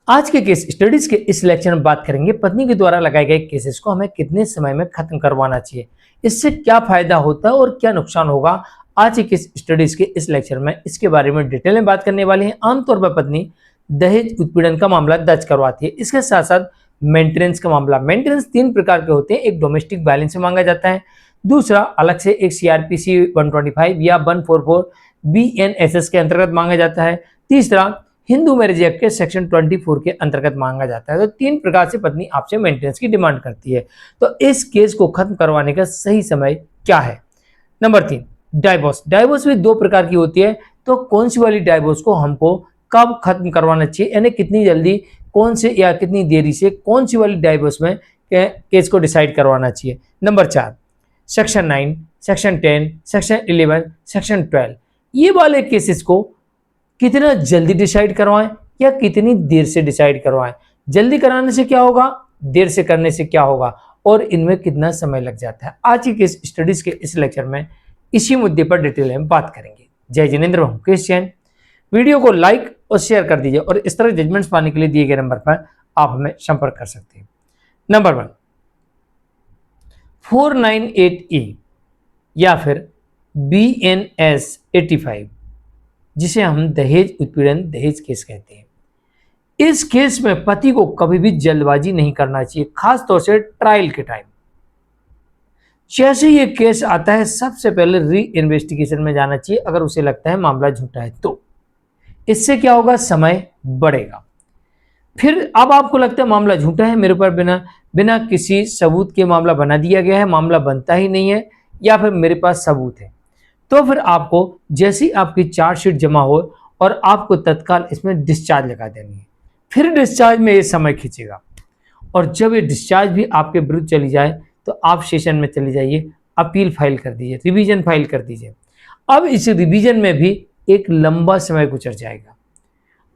आज के case studies के इस लेक्चर में बात करेंगे पत्नी के द्वारा लगाए गए केसेस को हमें कितने समय में खत्म करवाना चाहिए, इससे क्या फायदा होता है और क्या नुकसान होगा। आज के केस स्टडीज के इस लेक्चर में इसके बारे में डिटेल में बात करने वाले हैं। आमतौर पर पत्नी दहेज उत्पीड़न का मामला दर्ज करवाती है। इसके साथ साथ मेंटेनेंस का मामला, मेंटेनेंस 3 प्रकार के होते हैं। एक डोमेस्टिक वायलेंस में मांगा जाता है, दूसरा अलग से एक सीआरपीसी 125 या 144 बीएनएसएस के अंतर्गत मांगा जाता है, तीसरा हिंदू मैरिज एक्ट के सेक्शन 24 के अंतर्गत मांगा जाता है। तो 3 प्रकार से पत्नी आपसे मेंटेनेंस की डिमांड करती है। तो इस केस को खत्म करवाने का सही समय क्या है? Number 3, divorce. डाइवोर्स भी 2 प्रकार की होती है। तो कौन सी वाली डाइवोर्स को हमको कब खत्म करवाना चाहिए, यानी कितनी जल्दी, कौन से या कितनी देरी से कौन सी वाली डाइवोर्स में केस को डिसाइड करवाना चाहिए। Number 4, section 9, section 10, section 11, section 12, ये वाले केसेस को कितना जल्दी डिसाइड करवाएं या कितनी देर से डिसाइड करवाएं। जल्दी कराने से क्या होगा, देर से करने से क्या होगा, और इनमें कितना समय लग जाता है। आज की केस स्टडीज के इस लेक्चर में इसी मुद्दे पर डिटेल में बात करेंगे। जय जिनेंद्र, हूं मुकेश जैन। वीडियो को लाइक और शेयर कर दीजिए और इस तरह जजमेंट्स पाने के लिए दिए गए नंबर पर आप हमें संपर्क कर सकते हैं। नंबर 1, 498E या फिर BNS 85, जिसे हम दहेज उत्पीड़न दहेज केस कहते हैं। इस केस में पति को कभी भी जल्दबाजी नहीं करना चाहिए, खास तौर से ट्रायल के टाइम। जैसे ये केस आता है सबसे पहले री इन्वेस्टिगेशन में जाना चाहिए अगर उसे लगता है मामला झूठा है तो। इससे क्या होगा, समय बढ़ेगा। फिर अब आपको लगता है मामला झूठा है, मेरे पर बिना किसी सबूत के मामला बना दिया गया है, मामला बनता ही नहीं है, या फिर मेरे पास सबूत है, तो फिर आपको जैसी आपकी चार्जशीट जमा हो और आपको तत्काल इसमें डिस्चार्ज लगा देनी है। फिर डिस्चार्ज में ये समय खींचेगा और जब ये डिस्चार्ज भी आपके विरुद्ध चली जाए तो आप सेशन में चले जाइए, अपील फाइल कर दीजिए, रिवीजन फाइल कर दीजिए। अब इस रिवीजन में भी एक लंबा समय गुजर जाएगा,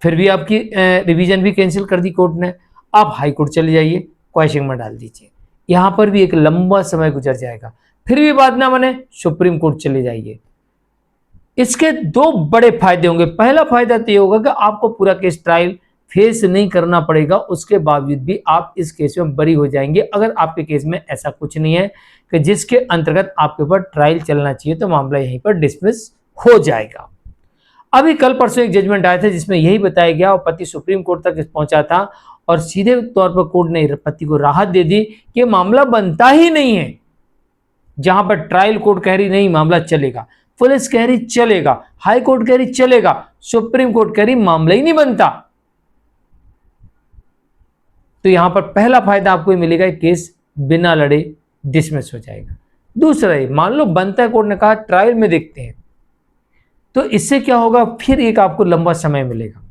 फिर भी आपकी रिवीजन भी कैंसिल कर दी कोर्ट ने, आप हाई कोर्ट चले जाइए, क्वेश्चन में डाल दीजिए, यहाँ पर भी एक लंबा समय गुजर जाएगा, फिर भी बात ना बने सुप्रीम कोर्ट चले जाइए। इसके 2 बड़े फायदे होंगे। पहला फायदा तो ये होगा कि आपको पूरा केस ट्रायल फेस नहीं करना पड़ेगा, उसके बावजूद भी आप इस केस में बरी हो जाएंगे। अगर आपके केस में ऐसा कुछ नहीं है कि जिसके अंतर्गत आपके ऊपर ट्रायल चलना चाहिए, तो मामला यहीं पर डिसमिस हो जाएगा। अभी कल परसों एक जजमेंट आया था जिसमें यही बताया गया और पति सुप्रीम कोर्ट तक पहुंचा था और सीधे तौर पर कोर्ट ने पति को राहत दे दी कि मामला बनता ही नहीं है। जहां पर ट्रायल कोर्ट कह रही नहीं मामला चलेगा, पुलिस कह रही चलेगा, हाई कोर्ट कह रही चलेगा, सुप्रीम कोर्ट कह रही मामला ही नहीं बनता। तो यहां पर पहला फायदा आपको मिलेगा, केस बिना लड़े डिसमिस हो जाएगा। दूसरा, मान लो बनता है, कोर्ट ने कहा ट्रायल में देखते हैं, तो इससे क्या होगा, फिर एक आपको लंबा समय मिलेगा।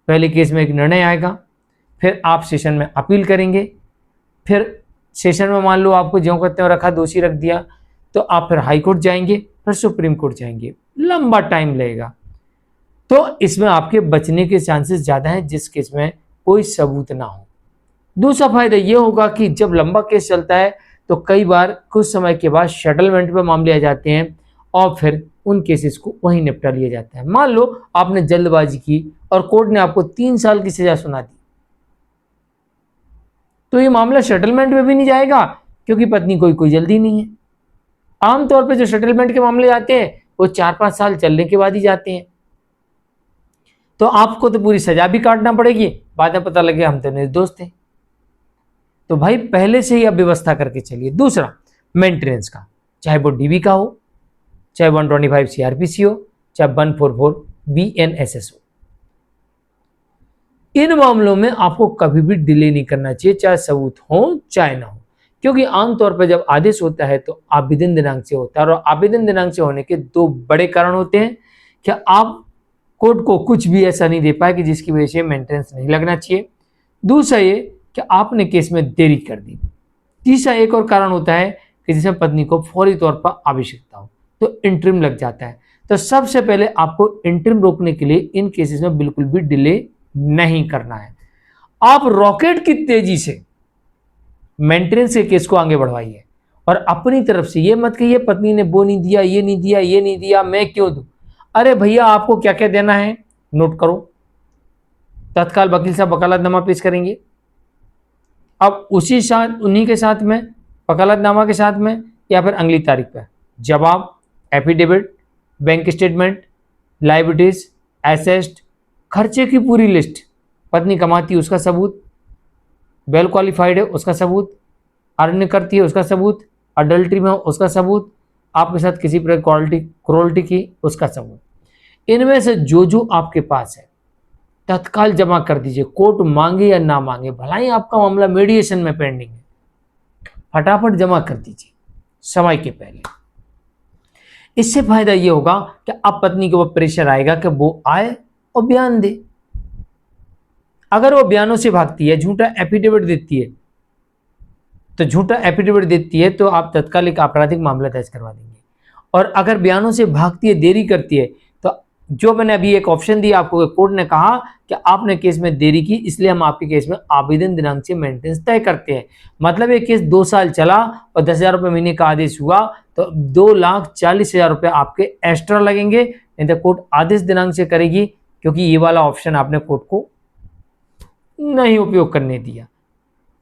पहले केस में एक निर्णय आएगा, फिर आप सेशन में अपील करेंगे, फिर सेशन में मान लो आपको ज्यों करते हुए रखा, दोषी रख दिया, तो आप फिर हाई कोर्ट जाएंगे, फिर सुप्रीम कोर्ट जाएंगे, लंबा टाइम लगेगा। तो इसमें आपके बचने के चांसेस ज़्यादा हैं जिस केस में कोई सबूत ना हो। दूसरा फायदा ये होगा कि जब लंबा केस चलता है तो कई बार कुछ समय के बाद सेटलमेंट पे मामले आ जाते हैं और फिर उन केसेस को वहीं निपटा लिया जाता है। मान लो आपने जल्दबाजी की और कोर्ट ने आपको 3 साल की सजा सुना दी, तो ये मामला सेटलमेंट में भी नहीं जाएगा, क्योंकि पत्नी कोई जल्दी नहीं है। आमतौर पे जो सेटलमेंट के मामले आते हैं वो 4-5 साल चलने के बाद ही जाते हैं, तो आपको तो पूरी सजा भी काटना पड़ेगी, बाद में पता लगे हम तो निर्दोष थे। तो भाई पहले से ही आप व्यवस्था करके चलिए। दूसरा, मेंटेनेंस का, चाहे वो डीबी का हो, चाहे 125 सीआरपीसी हो, चाहे 144 बीएनएसएस हो, इन मामलों में आपको कभी भी डिले नहीं करना चाहिए, चाहे सबूत हो चाहे ना हो, क्योंकि आमतौर पर जब आदेश होता है तो आवेदन दिनांक से होता है, और आवेदन दिनांक से होने के 2 बड़े कारण होते हैं कि आप कोर्ट को कुछ भी ऐसा नहीं दे पाए कि जिसकी वजह से मेंटेनेंस नहीं लगना चाहिए। दूसरा ये कि आपने केस में देरी कर दी। तीसरा एक और कारण होता है कि जिसमें पत्नी को फौरी तौर पर आवश्यकता हो, तो इंटरिम लग जाता है। तो सबसे पहले आपको इंटरिम रोकने के लिए इन केसेस में बिल्कुल भी डिले नहीं करना है। आप रॉकेट की तेजी से मेंटेनेंस के केस को आगे बढ़वाइए और अपनी तरफ से ये मत कहिए पत्नी ने वो नहीं दिया, ये नहीं दिया, ये नहीं दिया, मैं क्यों दूं। अरे भैया, आपको क्या क्या देना है नोट करो, तत्काल वकील साहब वकालतनामा पेश करेंगे। अब उसी साथ उन्हीं के साथ में वकालतनामा के साथ में या फिर अगली तारीख पर जवाब, affidavit, bank statement, liabilities, assets, खर्चे की पूरी लिस्ट, पत्नी कमाती है उसका सबूत, वेल क्वालिफाइड है उसका सबूत, अर्न करती है उसका सबूत, अडल्ट्री में उसका सबूत, आपके साथ किसी प्रकार क्रोल्टी की उसका सबूत। इनमें से जो जो आपके पास है तत्काल जमा कर दीजिए, कोर्ट मांगे या ना मांगे, भला ही आपका मामला मीडिएशन में पेंडिंग है, फटाफट जमा कर दीजिए समय के पहले। इससे फायदा ये होगा कि अब पत्नी के ऊपर प्रेशर आएगा कि वो आए और बयान दे। अगर वो बयानों से भागती है, झूठा एफिडेविट देती है तो आप तत्काल एक आपराधिक मामला दर्ज करवा देंगे। और अगर बयानों से भागती है, देरी करती है, तो जो मैंने अभी एक ऑप्शन दिया आपको, कोर्ट ने कहा कि आपने केस में देरी की, इसलिए हम आपके केस में आवेदन दिनांक से मेंटेनेंस तय करते हैं। मतलब ये केस 2 साल चला और 10,000 रुपये महीने का आदेश हुआ तो 2,40,000 रुपये आपके एक्स्ट्रा लगेंगे। नहीं तो कोर्ट आदेश दिनांक से करेगी, क्योंकि ये वाला ऑप्शन आपने कोर्ट को नहीं उपयोग करने दिया,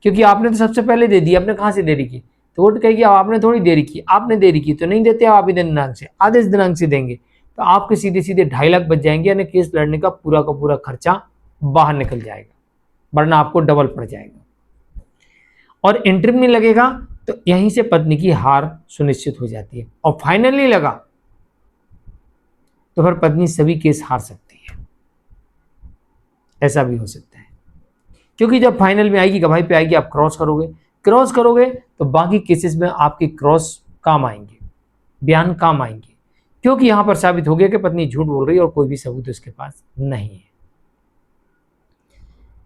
क्योंकि आपने तो सबसे पहले दे दिया, आपने कहाँ से देरी की। तो कोर्ट कहेगी आपने थोड़ी देरी की, आपने देरी की तो नहीं देते आवेदन दिनांक से, आदेश दिनांक से देंगे। तो आपके सीधे सीधे 2.5 लाख बच जाएंगे, यानी केस लड़ने का पूरा खर्चा बाहर निकल जाएगा, वरना आपको डबल पड़ जाएगा। और इंटरव्यू नहीं लगेगा तो यहीं से पत्नी की हार सुनिश्चित हो जाती है। और फाइनली लगा तो फिर पत्नी सभी केस हार सकती है, ऐसा भी हो सकता है। क्योंकि जब फाइनल में आएगी, गवाही पे आएगी, आप क्रॉस करोगे तो बाकी केसेस में आपके क्रॉस काम आएंगे, बयान काम आएंगे, क्योंकि यहां पर साबित हो गया कि पत्नी झूठ बोल रही है और कोई भी सबूत उसके पास नहीं है।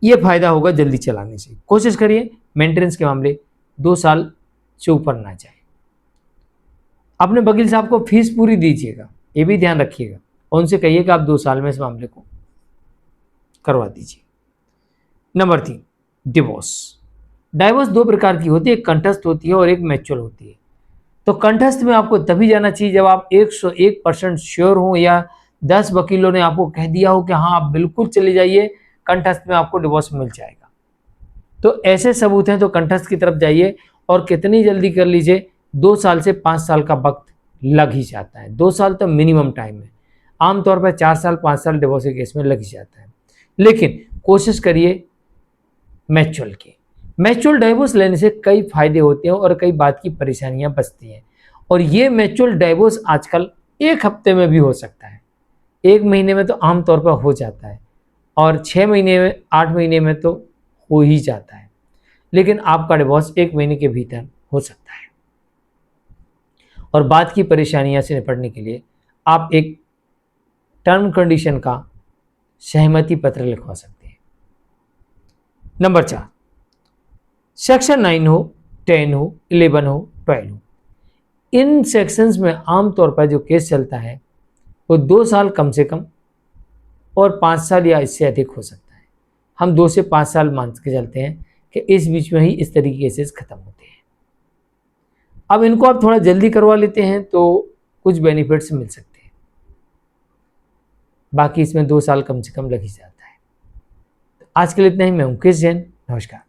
यह फायदा होगा जल्दी चलाने से। कोशिश करिए मेंटेनेंस के मामले 2 साल से ऊपर ना जाए। अपने वकील साहब को फीस पूरी दीजिएगा, ये भी ध्यान रखिएगा, और उनसे कहिए कि आप 2 साल में इस मामले को करवा दीजिए। Number 3, divorce. डाइवोर्स 2 प्रकार की होती है, एक कंठस्थ होती है और एक मैच्योर होती है। तो कंठस्थ में आपको तभी जाना चाहिए जब आप 101% श्योर हो, या 10 वकीलों ने आपको कह दिया हो कि हाँ आप बिल्कुल चले जाइए, कंठस्थ में आपको डिवोर्स मिल जाएगा। तो ऐसे सबूत हैं तो कंठस्थ की तरफ जाइए, और कितनी जल्दी कर लीजिए, 2 साल से 5 साल का वक्त लग ही जाता है। 2 साल तो मिनिमम टाइम है, आमतौर पर 4 साल 5 साल डिवोर्स के केस में लग ही जाता है। लेकिन कोशिश करिए मैच्योर की। मैच्योर डाइवोर्स लेने से कई फायदे होते हैं और कई बात की परेशानियां बचती हैं। और ये मैच्योर डाइवोर्स आजकल 1 हफ्ते में भी हो सकता है, 1 महीने में तो आमतौर पर हो जाता है, और 6 महीने में, 8 महीने में तो हो ही जाता है। लेकिन आपका डिवोर्स 1 महीने के भीतर हो सकता है। और बात की परेशानियां से निपटने के लिए आप एक टर्म कंडीशन का सहमति पत्र लिखवा सकते हैं। नंबर 4, सेक्शन 9 हो, 10 हो, 11 हो, 12 हो, इन सेक्शंस में आमतौर पर जो केस चलता है वो 2 साल कम से कम और 5 साल या इससे अधिक हो सकता है। हम 2 से 5 साल मान के चलते हैं कि इस बीच में ही इस तरीके के केसेस खत्म होते हैं। अब इनको आप थोड़ा जल्दी करवा लेते हैं तो कुछ बेनिफिट्स मिल सकते हैं, बाकी इसमें 2 साल कम से कम लग ही जाता है। आज के लिए इतना ही। मैं मुकेश जैन, नमस्कार।